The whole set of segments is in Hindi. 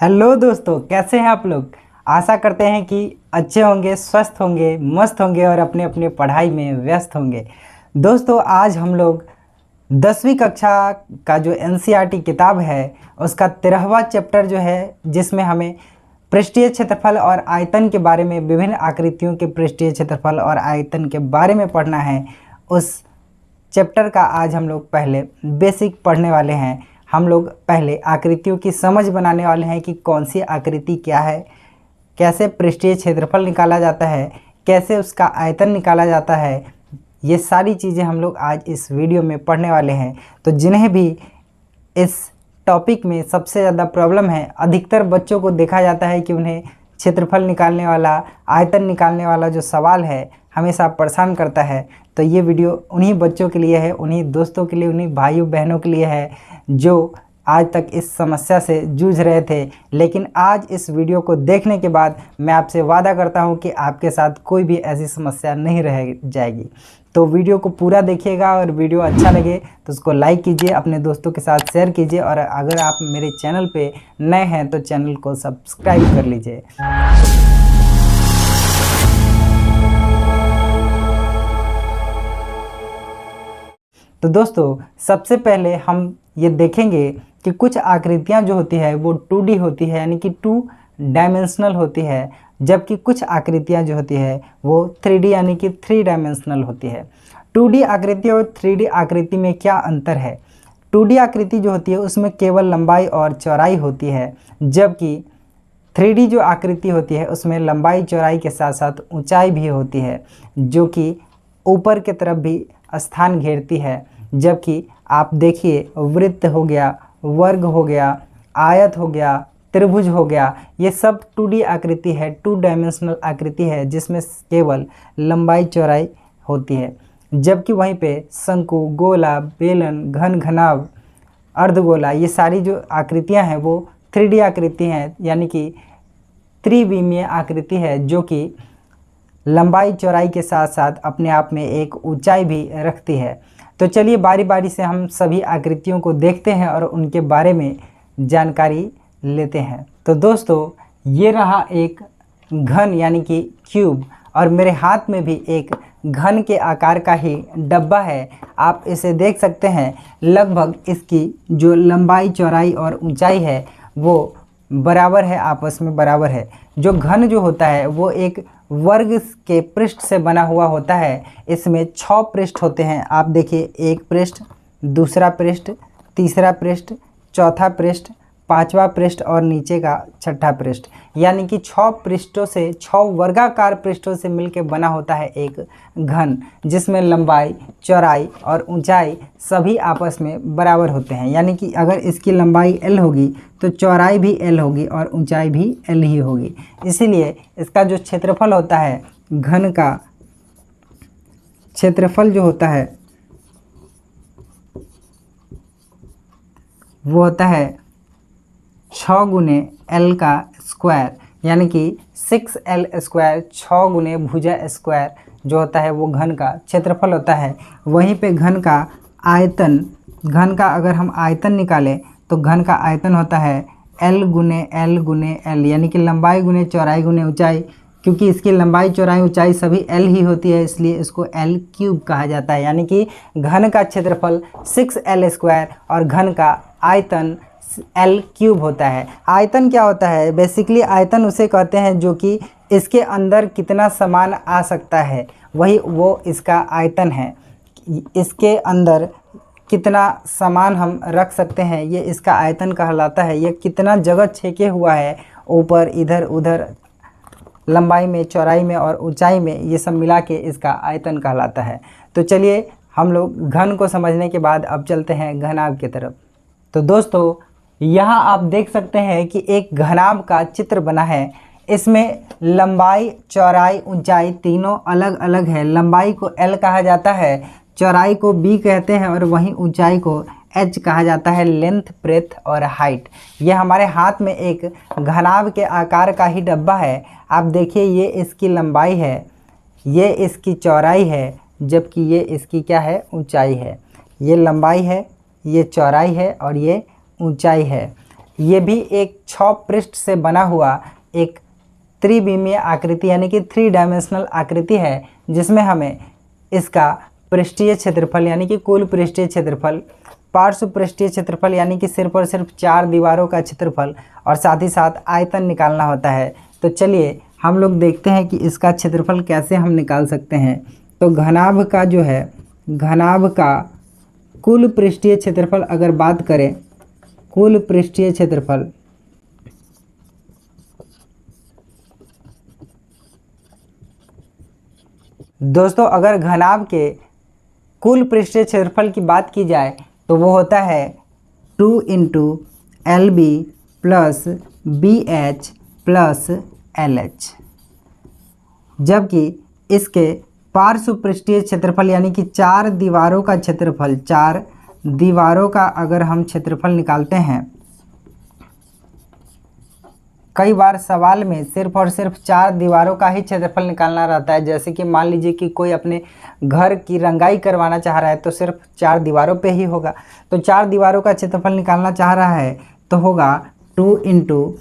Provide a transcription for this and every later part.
हेलो दोस्तों, कैसे हैं आप लोग। आशा करते हैं कि अच्छे होंगे, स्वस्थ होंगे, मस्त होंगे और अपने अपने पढ़ाई में व्यस्त होंगे। दोस्तों, आज हम लोग 10वीं कक्षा का जो एनसीईआरटी किताब है उसका 13वां चैप्टर जो है, जिसमें हमें पृष्ठीय क्षेत्रफल और आयतन के बारे में, विभिन्न आकृतियों के पृष्ठीय क्षेत्रफल और आयतन के बारे में पढ़ना है। उस चैप्टर का आज हम लोग पहले बेसिक पढ़ने वाले हैं। हम लोग पहले आकृतियों की समझ बनाने वाले हैं कि कौन सी आकृति क्या है, कैसे पृष्ठीय क्षेत्रफल निकाला जाता है, कैसे उसका आयतन निकाला जाता है। ये सारी चीज़ें हम लोग आज इस वीडियो में पढ़ने वाले हैं। तो जिन्हें भी इस टॉपिक में सबसे ज़्यादा प्रॉब्लम है, अधिकतर बच्चों को देखा जाता है कि उन्हें क्षेत्रफल निकालने वाला, आयतन निकालने वाला जो सवाल है हमेशा परेशान करता है। तो ये वीडियो उन्हीं बच्चों के लिए है, उन्हीं दोस्तों के लिए, उन्हीं भाइयों बहनों के लिए है जो आज तक इस समस्या से जूझ रहे थे। लेकिन आज इस वीडियो को देखने के बाद मैं आपसे वादा करता हूं कि आपके साथ कोई भी ऐसी समस्या नहीं रह जाएगी। तो वीडियो को पूरा देखिएगा और वीडियो अच्छा लगे तो उसको लाइक कीजिए, अपने दोस्तों के साथ शेयर कीजिए और अगर आप मेरे चैनल पे नए हैं तो चैनल को सब्सक्राइब कर लीजिए। तो दोस्तों, सबसे पहले हम ये देखेंगे कि कुछ आकृतियां जो होती है वो 2D होती है, यानी कि 2 डायमेंशनल होती है, जबकि कुछ आकृतियां जो होती है वो 3D यानी कि 3 डायमेंशनल होती है। 2D आकृति और 3D आकृति में क्या अंतर है? 2D आकृति जो होती है उसमें केवल लंबाई और चौड़ाई होती है, जबकि 3D जो आकृति होती है उसमें लंबाई चौड़ाई के साथ साथ ऊंचाई भी होती है, जो कि ऊपर की तरफ भी स्थान घेरती है। जबकि आप देखिए, वृत्त हो गया, वर्ग हो गया, आयत हो गया, त्रिभुज हो गया, ये सब 2D आकृति है, 2 डायमेंशनल आकृति है, जिसमें केवल लंबाई चौड़ाई होती है। जबकि वहीं पे शंकु, गोला, बेलन, घन घनाभ, अर्धगोला, ये सारी जो आकृतियां हैं वो 3D आकृति हैं, यानी कि त्रिविमीय आकृति है, जो कि लंबाई चौड़ाई के साथ साथ अपने आप में एक ऊंचाई भी रखती है। तो चलिए बारी बारी से हम सभी आकृतियों को देखते हैं और उनके बारे में जानकारी लेते हैं। तो दोस्तों, ये रहा एक घन यानी कि क्यूब, और मेरे हाथ में भी एक घन के आकार का ही डब्बा है। आप इसे देख सकते हैं। लगभग इसकी जो लंबाई चौड़ाई और ऊंचाई है वो बराबर है, आपस में बराबर है। जो घन जो होता है वो एक वर्ग के पृष्ठ से बना हुआ होता है। इसमें 6 पृष्ठ होते हैं। आप देखिए, एक पृष्ठ, दूसरा पृष्ठ, तीसरा पृष्ठ, चौथा पृष्ठ, 5वां पृष्ठ और नीचे का 6ठा पृष्ठ, यानी कि 6 पृष्ठों से, 6 वर्गाकार पृष्ठों से मिलकर बना होता है एक घन, जिसमें लंबाई, चौड़ाई और ऊंचाई सभी आपस में बराबर होते हैं। यानी कि अगर इसकी लंबाई L होगी तो चौड़ाई भी L होगी और ऊंचाई भी L ही होगी। इसीलिए इसका जो क्षेत्रफल होता है, घन का क्षेत्रफल जो होता है वो होता है 6 गुने L का स्क्वायर, यानी कि 6L स्क्वायर, 6 गुने भुजा स्क्वायर जो होता है वो घन का क्षेत्रफल होता है। वहीं पे घन का आयतन, घन का अगर हम आयतन निकालें तो घन का आयतन होता है L गुने L गुने L, यानी कि लंबाई गुने चौड़ाई गुने ऊंचाई। क्योंकि इसकी लंबाई चौड़ाई ऊंचाई सभी L ही होती है, इसलिए इसको L क्यूब कहा जाता है। यानी कि घन का क्षेत्रफल 6L स्क्वायर और घन का आयतन L क्यूब होता है। आयतन क्या होता है? बेसिकली आयतन उसे कहते हैं जो कि इसके अंदर कितना सामान आ सकता है, वही वो इसका आयतन है। इसके अंदर कितना सामान हम रख सकते हैं, ये इसका आयतन कहलाता है। ये कितना जगह छेके हुआ है, ऊपर, इधर उधर, लंबाई में, चौड़ाई में और ऊंचाई में, ये सब मिला के इसका आयतन कहलाता है। तो चलिए हम लोग घन को समझने के बाद अब चलते हैं घनाभ की तरफ। तो दोस्तों, यहाँ आप देख सकते हैं कि एक घनाभ का चित्र बना है। इसमें लंबाई, चौड़ाई, ऊंचाई तीनों अलग अलग है। लंबाई को L कहा जाता है, चौड़ाई को B कहते हैं और वहीं ऊंचाई को H कहा जाता है, लेंथ, ब्रेथ और हाइट। ये हमारे हाथ में एक घनाभ के आकार का ही डब्बा है। आप देखिए, ये इसकी लंबाई है, ये इसकी चौड़ाई है, जबकि ये इसकी क्या है? ऊंचाई है। ये लंबाई है, ये चौड़ाई है और ये ऊंचाई है। ये भी एक 6 पृष्ठ से बना हुआ एक त्रिविमीय आकृति यानी कि 3 डायमेंशनल आकृति है, जिसमें हमें इसका पृष्ठीय क्षेत्रफल यानी कि कुल पृष्ठीय क्षेत्रफल, पार्श्व पृष्ठीय क्षेत्रफल यानी कि सिर्फ और सिर्फ 4 दीवारों का क्षेत्रफल और साथ ही साथ आयतन निकालना होता है। तो चलिए हम लोग देखते हैं कि इसका क्षेत्रफल कैसे हम निकाल सकते हैं। तो घनाभ का जो है, घनाभ का कुल पृष्ठीय क्षेत्रफल अगर बात करें, कुल पृष्ठीय क्षेत्रफल दोस्तों, अगर घनाभ के कुल पृष्ठीय क्षेत्रफल की बात की जाए तो वो होता है 2 × LB plus BH plus LH, जबकि इसके पार्श्व पृष्ठीय क्षेत्रफल यानी कि 4 दीवारों का क्षेत्रफल, 4 दीवारों का अगर हम क्षेत्रफल निकालते हैं, कई बार सवाल में सिर्फ और सिर्फ 4 दीवारों का ही क्षेत्रफल निकालना रहता है। जैसे कि मान लीजिए कि कोई अपने घर की रंगाई करवाना चाह रहा है तो सिर्फ 4 दीवारों पे ही होगा। तो 4 दीवारों का क्षेत्रफल निकालना चाह रहा है तो होगा 2 ×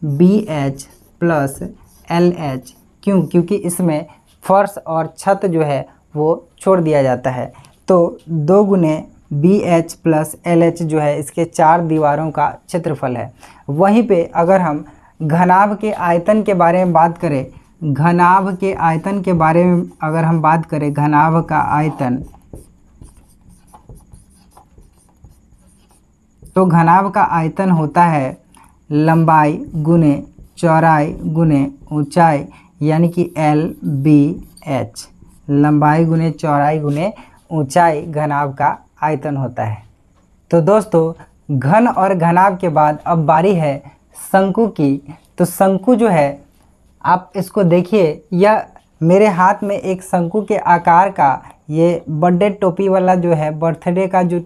BH प्लस LH। क्यों? क्योंकि इसमें फर्श और छत जो है वो छोड़ दिया जाता है। तो 2 × BH प्लस LH जो है इसके 4 दीवारों का क्षेत्रफल है। वहीं पे अगर हम घनाभ के आयतन के बारे में बात करें, घनाभ के आयतन के बारे में अगर हम बात करें, घनाभ का आयतन, तो घनाभ का आयतन होता है लंबाई गुने चौड़ाई गुने ऊंचाई यानी कि LBH। लंबाई गुने चौड़ाई गुने ऊंचाई घनाभ का आयतन होता है। तो दोस्तों, घन और घनाभ के बाद अब बारी है शंकु की। तो शंकु जो है, आप इसको देखिए, यह मेरे हाथ में एक शंकु के आकार का ये बर्थडे टोपी वाला जो है, बर्थडे का जो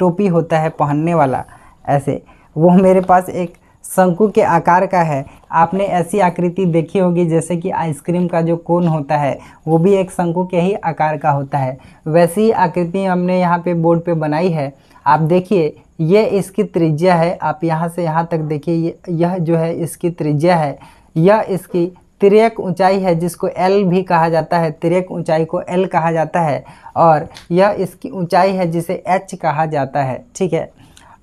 टोपी होता है पहनने वाला, ऐसे वो मेरे पास एक शंकु के आकार का है। आपने ऐसी आकृति देखी होगी जैसे कि आइसक्रीम का जो कोन होता है वो भी एक शंकु के ही आकार का होता है। वैसी आकृति हमने यहाँ पे बोर्ड पे बनाई है। आप देखिए, ये इसकी त्रिज्या है। आप यहाँ से यहाँ तक देखिए, यह जो है इसकी त्रिज्या है। यह इसकी तिर्यक ऊंचाई है जिसको L भी कहा जाता है, तिर्यक ऊंचाई को L कहा जाता है। और यह इसकी ऊंचाई है जिसे H कहा जाता है। ठीक है,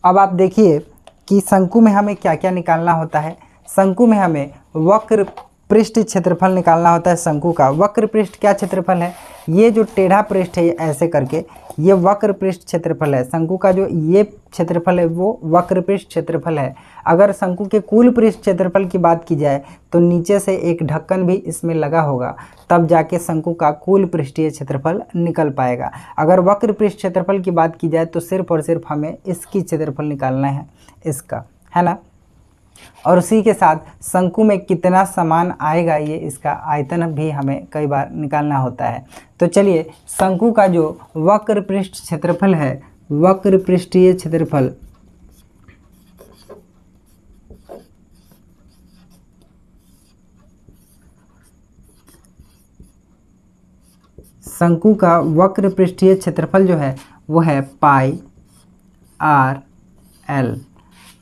अब आप देखिए कि शंकु में हमें क्या क्या निकालना होता है। शंकु में हमें वक्र पृष्ठ क्षेत्रफल निकालना होता है। शंकु का वक्र पृष्ठ क्या क्षेत्रफल है, ये जो टेढ़ा पृष्ठ है ऐसे करके, ये वक्र पृष्ठ क्षेत्रफल है। शंकु का जो ये क्षेत्रफल है वो वक्र पृष्ठ क्षेत्रफल है। अगर शंकु के कुल पृष्ठ क्षेत्रफल की बात की जाए तो नीचे से एक ढक्कन भी इसमें लगा होगा, तब जाके शंकु का कुल पृष्ठीय क्षेत्रफल निकल पाएगा। अगर वक्र पृष्ठ क्षेत्रफल की बात की जाए तो सिर्फ और सिर्फ हमें इसकी क्षेत्रफल निकालना है, इसका, है ना। और उसी के साथ शंकु में कितना समान आएगा, ये इसका आयतन भी हमें कई बार निकालना होता है। तो चलिए, शंकु का जो वक्र पृष्ठ क्षेत्रफल है, वक्र पृष्ठीय क्षेत्रफल, शंकु का वक्र पृष्ठीय क्षेत्रफल जो है वो है पाई आर एल,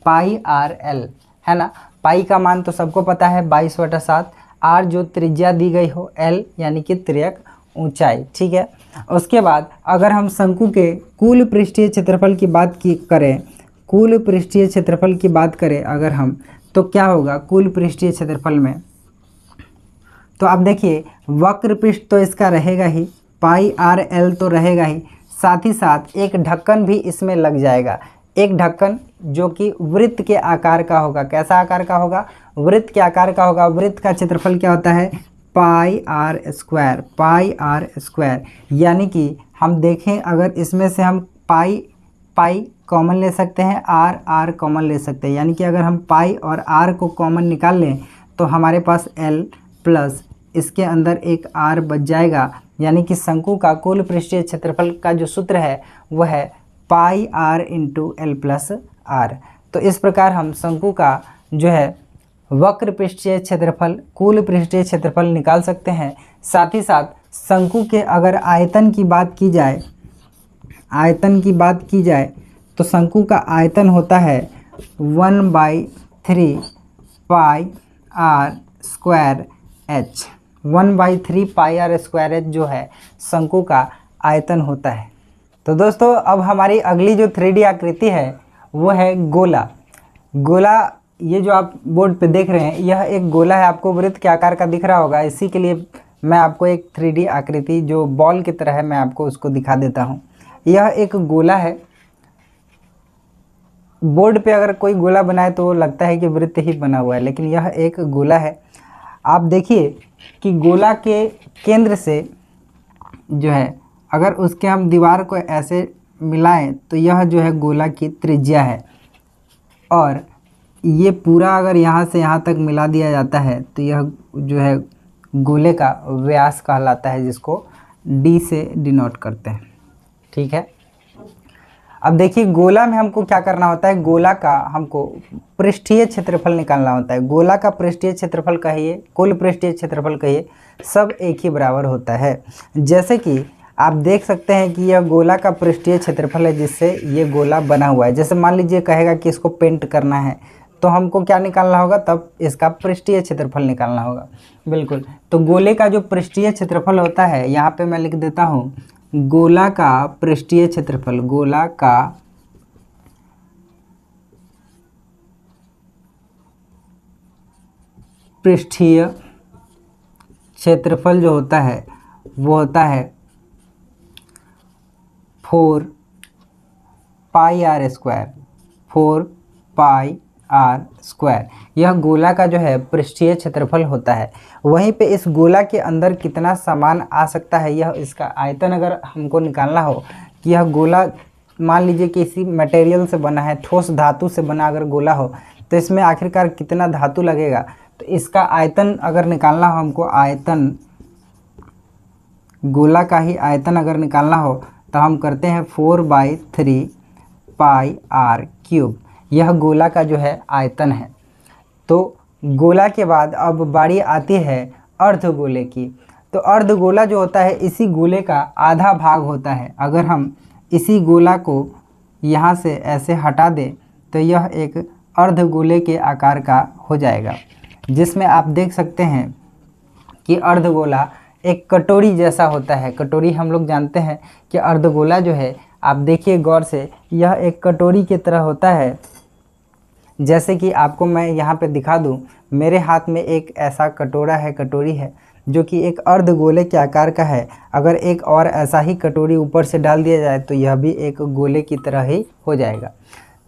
पाई आर एल, है ना। पाई का मान तो सबको पता है 22/7, आर जो त्रिज्या दी गई हो, एल यानी कि तिर्यक ऊंचाई। ठीक है, उसके बाद अगर हम शंकु के कुल पृष्ठीय क्षेत्रफल की बात करें, कुल पृष्ठीय क्षेत्रफल की बात करें अगर हम, तो क्या होगा कुल पृष्ठीय क्षेत्रफल में। तो आप देखिए, वक्र पृष्ठ तो इसका रहेगा ही, पाई आर एल तो रहेगा ही, साथ ही साथ एक ढक्कन भी इसमें लग जाएगा। एक ढक्कन जो कि वृत्त के आकार का होगा। कैसा आकार का होगा? वृत्त के आकार का होगा। वृत्त का क्षेत्रफल क्या होता है? Pi r square, pi r square. यानी कि हम देखें, अगर इसमें से हम पाई कॉमन ले सकते हैं, आर कॉमन ले सकते हैं। यानी कि अगर हम पाई और आर को कॉमन निकाल लें तो हमारे पास एल प्लस इसके अंदर एक आर बच जाएगा। यानी कि शंकु का कुल पृष्ठीय क्षेत्रफल का जो सूत्र है वह है pi r into l plus r. तो इस प्रकार हम शंकु का जो है वक्र पृष्ठीय क्षेत्रफल, कुल पृष्ठीय क्षेत्रफल निकाल सकते हैं। साथ ही साथ शंकु के अगर आयतन की बात की जाए तो शंकु का आयतन होता है 1/3 pi r square h. 1/3 pi r square h जो है शंकु का आयतन होता है। तो दोस्तों अब हमारी अगली जो 3D आकृति है वो है गोला। गोला, ये जो आप बोर्ड पे देख रहे हैं यह एक गोला है, आपको वृत्त के आकार का दिख रहा होगा। इसी के लिए मैं आपको एक 3D आकृति जो बॉल की तरह है मैं आपको उसको दिखा देता हूँ। यह एक गोला है। बोर्ड पे अगर कोई गोला बनाए तो लगता है कि वृत्त ही बना हुआ है, लेकिन यह एक गोला है। आप देखिए कि गोला के केंद्र से जो है अगर उसके हम दीवार को ऐसे मिलाएं तो यह जो है गोला की त्रिज्या है, और ये पूरा अगर यहाँ से यहाँ तक मिला दिया जाता है तो यह जो है गोले का व्यास कहलाता है, जिसको d से डिनोट करते हैं। ठीक है, अब देखिए गोला में हमको क्या करना होता है, गोला का हमको पृष्ठीय क्षेत्रफल निकालना होता है। गोला का पृष्ठीय क्षेत्रफल कहिए, कुल पृष्ठीय क्षेत्रफल कहिए, सब एक ही बराबर होता है। जैसे कि आप देख सकते हैं कि यह गोला का पृष्ठीय क्षेत्रफल है जिससे ये गोला बना हुआ है। जैसे मान लीजिए कहेगा कि इसको पेंट करना है तो हमको क्या निकालना होगा, तब इसका पृष्ठीय क्षेत्रफल निकालना होगा। बिल्कुल, तो गोले का जो पृष्ठीय क्षेत्रफल होता है यहाँ पे मैं लिख देता हूँ, गोला का पृष्ठीय क्षेत्रफल, गोला का पृष्ठीय क्षेत्रफल जो होता है वो होता है 4 pi r square, 4 pi r square. यह गोला का जो है पृष्ठीय क्षेत्रफल होता है। वहीं पे इस गोला के अंदर कितना सामान आ सकता है, यह इसका आयतन अगर हमको निकालना हो कि यह गोला मान लीजिए किसी मटेरियल से बना है, ठोस धातु से बना अगर गोला हो तो इसमें आखिरकार कितना धातु लगेगा, तो इसका आयतन अगर निकालना हो हमको, आयतन गोला का ही आयतन अगर निकालना हो तो हम करते हैं 4/3 पाई आर क्यूब। यह गोला का जो है आयतन है। तो गोला के बाद अब बारी आती है अर्धगोले की। तो अर्धगोला जो होता है इसी गोले का आधा भाग होता है। अगर हम इसी गोला को यहाँ से ऐसे हटा दें तो यह एक अर्धगोले के आकार का हो जाएगा, जिसमें आप देख सकते हैं कि अर्धगोला एक कटोरी जैसा होता है। कटोरी हम लोग जानते हैं कि अर्धगोला जो है, आप देखिए गौर से, यह एक कटोरी की तरह होता है। जैसे कि आपको मैं यहाँ पे दिखा दूँ, मेरे हाथ में एक ऐसा कटोरी है जो कि एक अर्धगोले के आकार का है। अगर एक और ऐसा ही कटोरी ऊपर से डाल दिया जाए तो यह भी एक गोले की तरह ही हो जाएगा।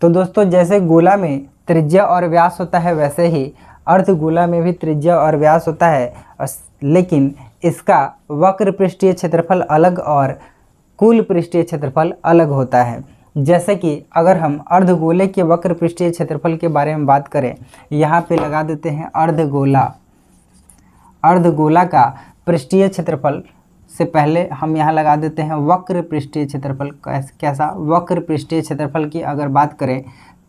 तो दोस्तों जैसे गोला में त्रिज्या और व्यास होता है वैसे ही अर्धगोला में भी त्रिज्या और व्यास होता है, लेकिन इसका वक्र पृष्ठीय क्षेत्रफल अलग और कुल पृष्ठीय क्षेत्रफल अलग होता है। जैसे कि अगर हम अर्धगोले के वक्र पृष्ठीय क्षेत्रफल के बारे में बात करें, यहाँ पे लगा देते हैं अर्धगोला। अर्धगोला का पृष्ठीय क्षेत्रफल से पहले हम यहाँ लगा देते हैं वक्र पृष्ठीय क्षेत्रफल। कैसा? वक्र पृष्ठीय क्षेत्रफल की अगर बात करें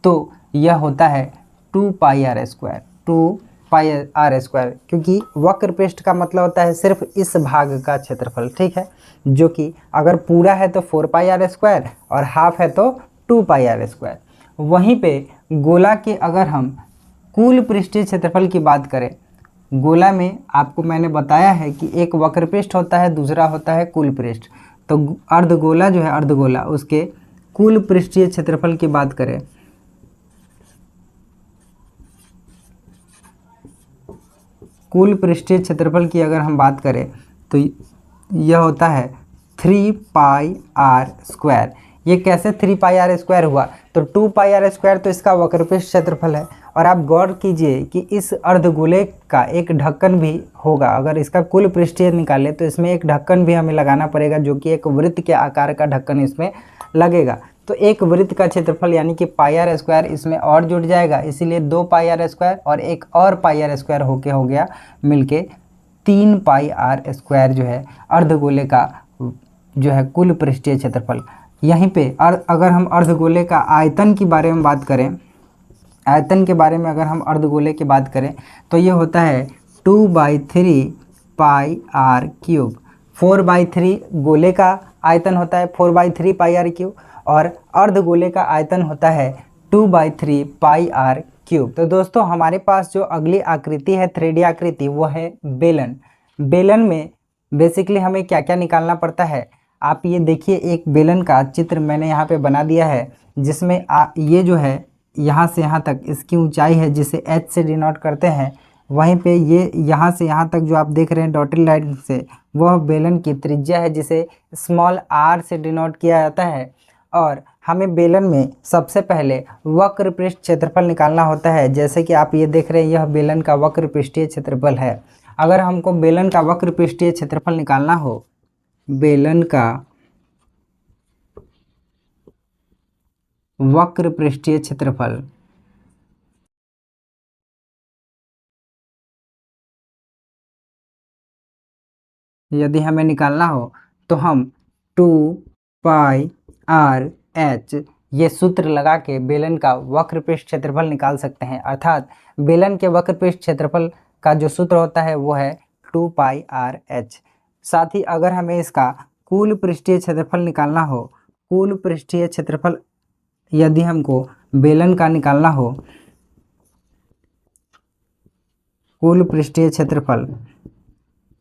तो यह होता है 2 pi r square, 2 pi r square, क्योंकि वक्र पृष्ठ का मतलब होता है सिर्फ इस भाग का क्षेत्रफल। ठीक है, जो कि अगर पूरा है तो 4 पाई आर स्क्वायर और हाफ है तो 2 पाई आर स्क्वायर। वहीं पे गोला के अगर हम कुल पृष्ठीय क्षेत्रफल की बात करें, गोला में आपको मैंने बताया है कि एक वक्र पृष्ठ होता है, दूसरा होता है कुल पृष्ठ। तो अर्धगोला जो है, अर्धगोला, उसके कुल पृष्ठीय क्षेत्रफल की बात करें, कुल पृष्ठीय क्षेत्रफल की अगर हम बात करें तो यह होता है 3 पाई आर स्क्वायर। ये कैसे 3 पाई आर स्क्वायर हुआ? तो 2 पाई आर स्क्वायर तो इसका वक्र पृष्ठ क्षेत्रफल है, और आप गौर कीजिए कि इस अर्धगोले का एक ढक्कन भी होगा। अगर इसका कुल पृष्ठीय निकाले तो इसमें एक ढक्कन भी हमें लगाना पड़ेगा, जो कि एक वृत्त के आकार का ढक्कन इसमें लगेगा। तो एक वृत्त का क्षेत्रफल यानी कि पाई आर स्क्वायर इसमें और जुड़ जाएगा, इसीलिए 2 पाई आर स्क्वायर और एक और पाई आर स्क्वायर होके हो गया मिलके 3 पाई आर स्क्वायर जो है अर्धगोले का जो है कुल पृष्ठीय क्षेत्रफल। यहीं पे अगर हम अर्धगोले का आयतन के बारे में बात करें, आयतन के बारे में अगर हम अर्धगोले की बात करें तो ये होता है 2/3 पाई आर क्यूब। 4/3 गोले का आयतन होता है, 4/3 पाई आर क्यूब, और अर्धगोले का आयतन होता है 2/3 पाई आर क्यूब। तो दोस्तों हमारे पास जो अगली आकृति है 3D आकृति वो है बेलन। बेलन में बेसिकली हमें क्या क्या निकालना पड़ता है, आप ये देखिए एक बेलन का चित्र मैंने यहाँ पे बना दिया है, जिसमें ये जो है यहाँ से यहाँ तक इसकी ऊंचाई है जिसे h से डिनोट करते हैं। वहीं पे ये यहाँ से यहाँ तक जो आप देख रहे हैं डॉटेड लाइन से, वह बेलन की त्रिज्या है जिसे स्मॉल r से डिनोट किया जाता है। और हमें बेलन में सबसे पहले वक्र पृष्ठ क्षेत्रफल निकालना होता है। जैसे कि आप ये देख रहे हैं यह बेलन का वक्र पृष्ठीय क्षेत्रफल है। अगर हमको बेलन का वक्र पृष्ठीय क्षेत्रफल निकालना हो, बेलन का वक्र पृष्ठीय क्षेत्रफल यदि हमें निकालना हो तो हम 2πr/h ये सूत्र लगा के बेलन का वक्र पृष्ठ क्षेत्रफल निकाल सकते हैं। अर्थात बेलन के वक्र पृष्ठ क्षेत्रफल का जो सूत्र होता है वो है 2πr/h। साथ ही अगर हमें इसका कुल पृष्ठीय क्षेत्रफल निकालना हो, कुल पृष्ठीय क्षेत्रफल यदि हमको बेलन का निकालना हो, कुल पृष्ठीय क्षेत्रफल,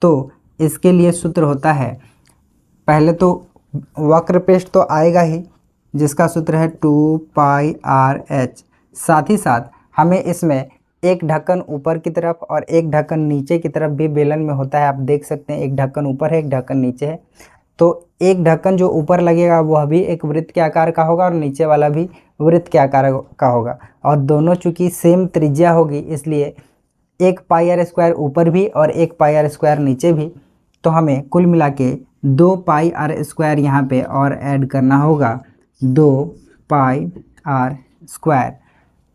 तो इसके लिए सूत्र होता है, पहले तो वक्र पृष्ठ तो आएगा ही जिसका सूत्र है 2πr/h। साथ ही साथ हमें इसमें एक ढक्कन ऊपर की तरफ और एक ढक्कन नीचे की तरफ भी बेलन में होता है। आप देख सकते हैं एक ढक्कन ऊपर है एक ढक्कन नीचे है। तो एक ढक्कन जो ऊपर लगेगा वह भी एक वृत्त के आकार का होगा और नीचे वाला भी वृत्त के आकार का होगा। और दोनों चूंकि सेम त्रिज्या होगी इसलिए 1πr² ऊपर भी और 1πr² नीचे भी। तो हमें कुल मिला के 2πr² यहाँ पे और ऐड करना होगा, 2πr²।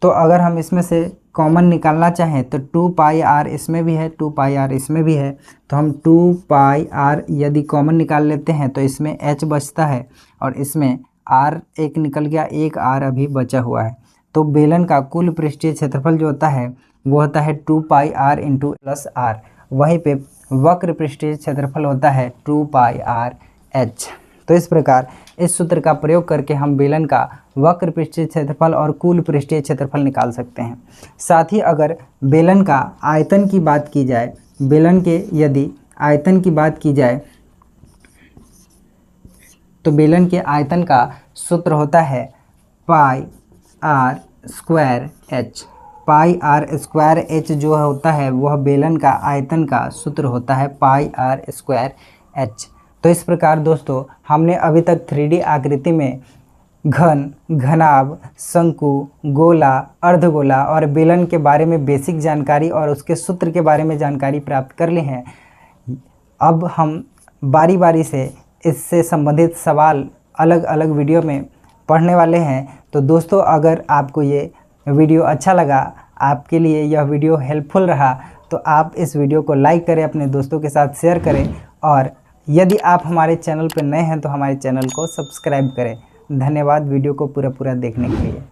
तो अगर हम इसमें से कॉमन निकालना चाहें तो 2πr इसमें भी है 2πr इसमें भी है, तो हम 2πr यदि कॉमन निकाल लेते हैं तो इसमें h बचता है और इसमें r एक निकल गया, एक r अभी बचा हुआ है। तो बेलन का कुल पृष्ठीय क्षेत्रफल जो होता है वो होता है 2πr इंटू प्लस r। वहीं पे वक्र पृष्ठीय क्षेत्रफल होता है 2πr/h। तो इस प्रकार इस सूत्र का प्रयोग करके हम बेलन का वक्र पृष्ठीय क्षेत्रफल और कुल पृष्ठीय क्षेत्रफल निकाल सकते हैं। साथ ही अगर बेलन का आयतन की बात की जाए, बेलन के यदि आयतन की बात की जाए तो बेलन के आयतन का सूत्र होता है πr²h। πr²h जो होता है वह बेलन का आयतन का सूत्र होता है πr²h। तो इस प्रकार दोस्तों हमने अभी तक 3D आकृति में घन, घनाभ, शंकु, गोला, अर्धगोला और बेलन के बारे में बेसिक जानकारी और उसके सूत्र के बारे में जानकारी प्राप्त कर ली है। अब हम बारी बारी से इससे संबंधित सवाल अलग अलग वीडियो में पढ़ने वाले हैं। तो दोस्तों अगर आपको ये वीडियो अच्छा लगा, आपके लिए यह वीडियो हेल्पफुल रहा, तो आप इस वीडियो को लाइक करें, अपने दोस्तों के साथ शेयर करें और यदि आप हमारे चैनल पर नए हैं तो हमारे चैनल को सब्सक्राइब करें। धन्यवाद वीडियो को पूरा देखने के लिए।